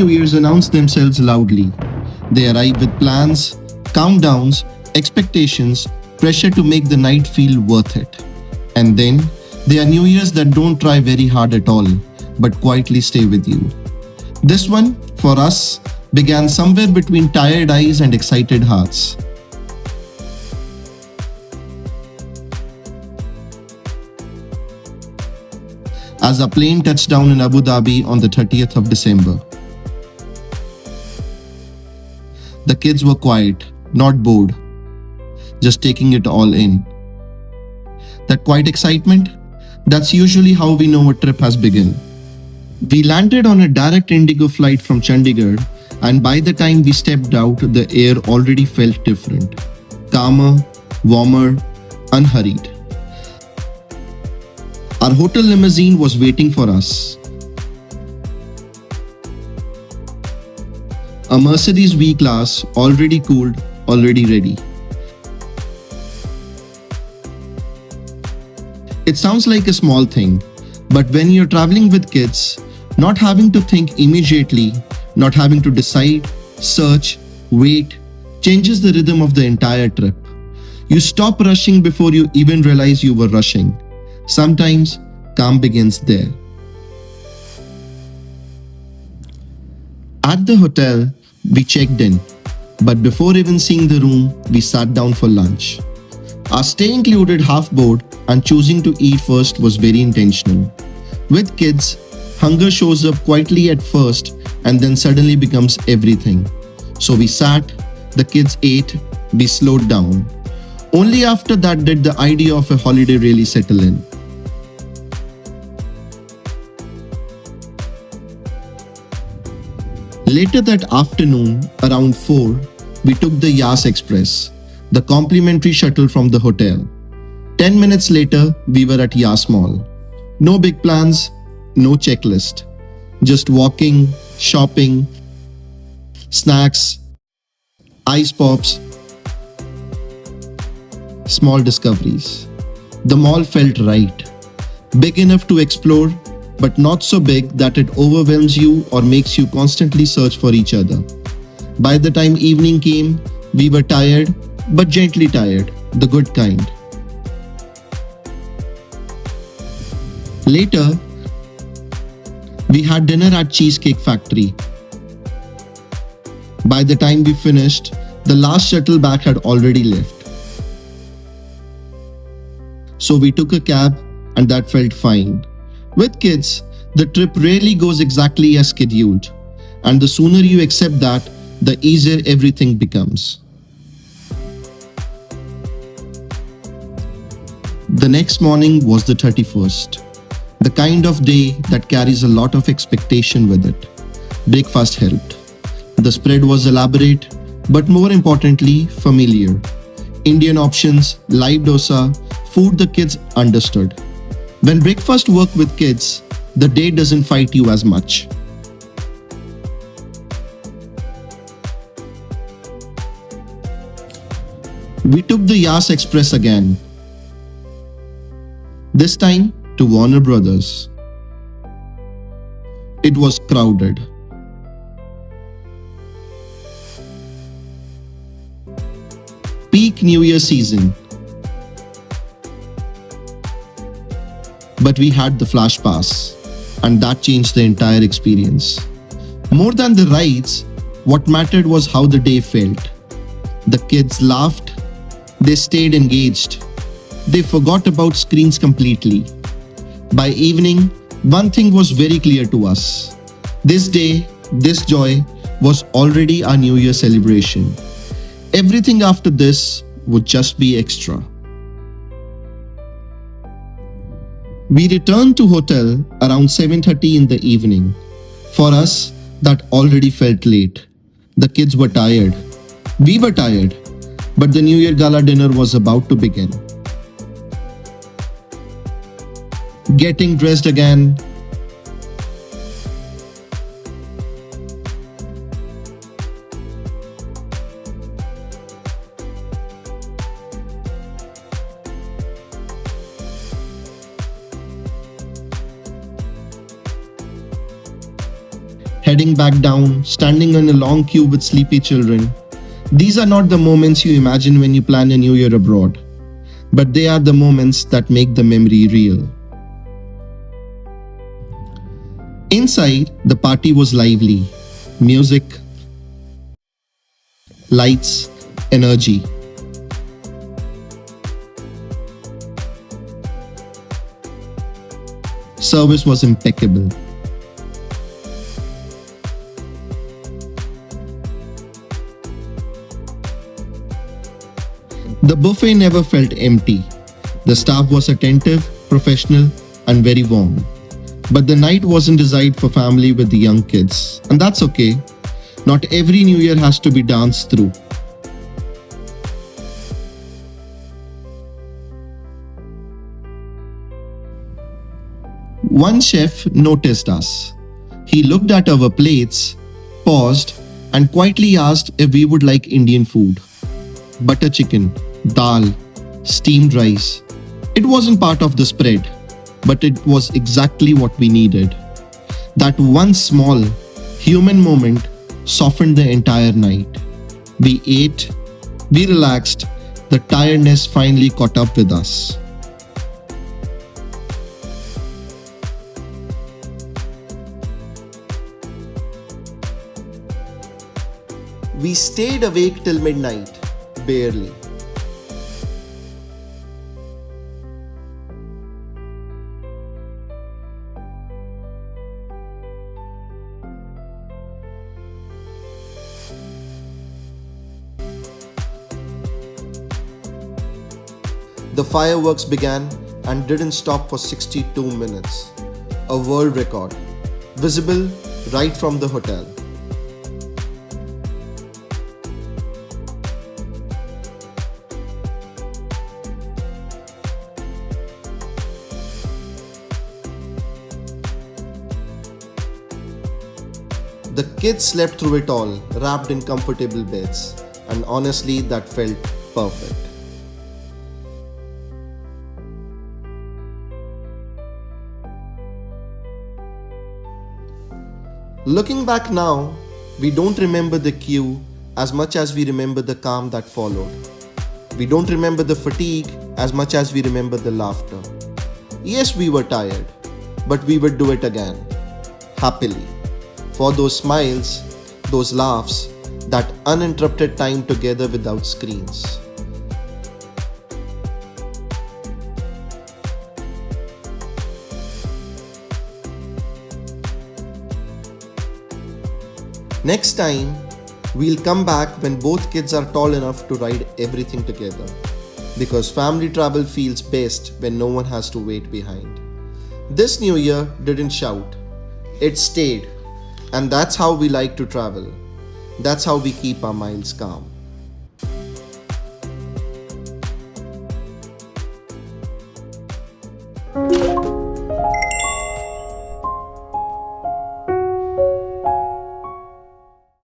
New Year's announce themselves loudly. They arrive with plans, countdowns, expectations, pressure to make the night feel worth it. And then, there are New Year's that don't try very hard at all, but quietly stay with you. This one, for us, began somewhere between tired eyes and excited hearts. As our plane touched down in Abu Dhabi on the 30th of December. The kids were quiet, not bored, just taking it all in. That quiet excitement, that's usually how we know a trip has begun. We landed on a direct Indigo flight from Chandigarh, and by the time we stepped out, the air already felt different. Calmer, warmer, unhurried. Our hotel limousine was waiting for us. A Mercedes V-Class, already cooled, already ready. It sounds like a small thing, but when you're traveling with kids, not having to think immediately, not having to decide, search, wait, changes the rhythm of the entire trip. You stop rushing before you even realize you were rushing. Sometimes, calm begins there. At the hotel, we checked in, but before even seeing the room, we sat down for lunch. Our stay included half board, and choosing to eat first was very intentional. With kids, hunger shows up quietly at first and then suddenly becomes everything. So we sat, the kids ate, we slowed down. Only after that did the idea of a holiday really settle in. Later that afternoon, around 4, we took the Yas Express, the complimentary shuttle from the hotel. 10 minutes later, we were at Yas Mall. No big plans, no checklist. Just walking, shopping, snacks, ice pops, small discoveries. The mall felt right. Big enough to explore, but not so big that it overwhelms you or makes you constantly search for each other. By the time evening came, we were tired, but gently tired, the good kind. Later, we had dinner at Cheesecake Factory. By the time we finished, the last shuttle back had already left. So we took a cab and that felt fine. With kids, the trip rarely goes exactly as scheduled, and the sooner you accept that, the easier everything becomes. The next morning was the 31st. The kind of day that carries a lot of expectation with it. Breakfast helped. The spread was elaborate, but more importantly, familiar. Indian options, live dosa, food the kids understood. When breakfast works with kids, the day doesn't fight you as much. We took the Yas Express again. This time to Warner Brothers. It was crowded. Peak New Year season. But we had the flash pass, and that changed the entire experience. More than the rides, what mattered was how the day felt. The kids laughed, they stayed engaged, they forgot about screens completely. By evening, one thing was very clear to us. This day, this joy was already our New Year celebration. Everything after this would just be extra. We returned to hotel around 7:30 in the evening. For us, that already felt late. The kids were tired. We were tired. But the New Year Gala dinner was about to begin. Getting dressed again. heading back down, standing in a long queue with sleepy children. These are not the moments you imagine when you plan a new year abroad, but they are the moments that make the memory real. Inside, the party was lively. Music, lights, energy. Service was impeccable. The buffet never felt empty. The staff was attentive, professional, and very warm. But the night wasn't designed for family with the young kids, and that's okay. Not every New Year has to be danced through. One chef noticed us. He looked at our plates, paused, and quietly asked if we would like Indian food. Butter chicken, dal, steamed rice. It wasn't part of the spread, but it was exactly what we needed. That one small, human moment softened the entire night. We ate, we relaxed, the tiredness finally caught up with us. We stayed awake till midnight, barely. The fireworks began and didn't stop for 62 minutes. A world record, visible right from the hotel. The kids slept through it all, wrapped in comfortable beds, and honestly, that felt perfect. Looking back now, we don't remember the queue as much as we remember the calm that followed. We don't remember the fatigue as much as we remember the laughter. Yes, we were tired, but we would do it again, happily. For those smiles, those laughs, that uninterrupted time together without screens. Next time, we'll come back when both kids are tall enough to ride everything together. Because family travel feels best when no one has to wait behind. This New Year didn't shout, it stayed. And that's how we like to travel. That's how we keep our minds calm.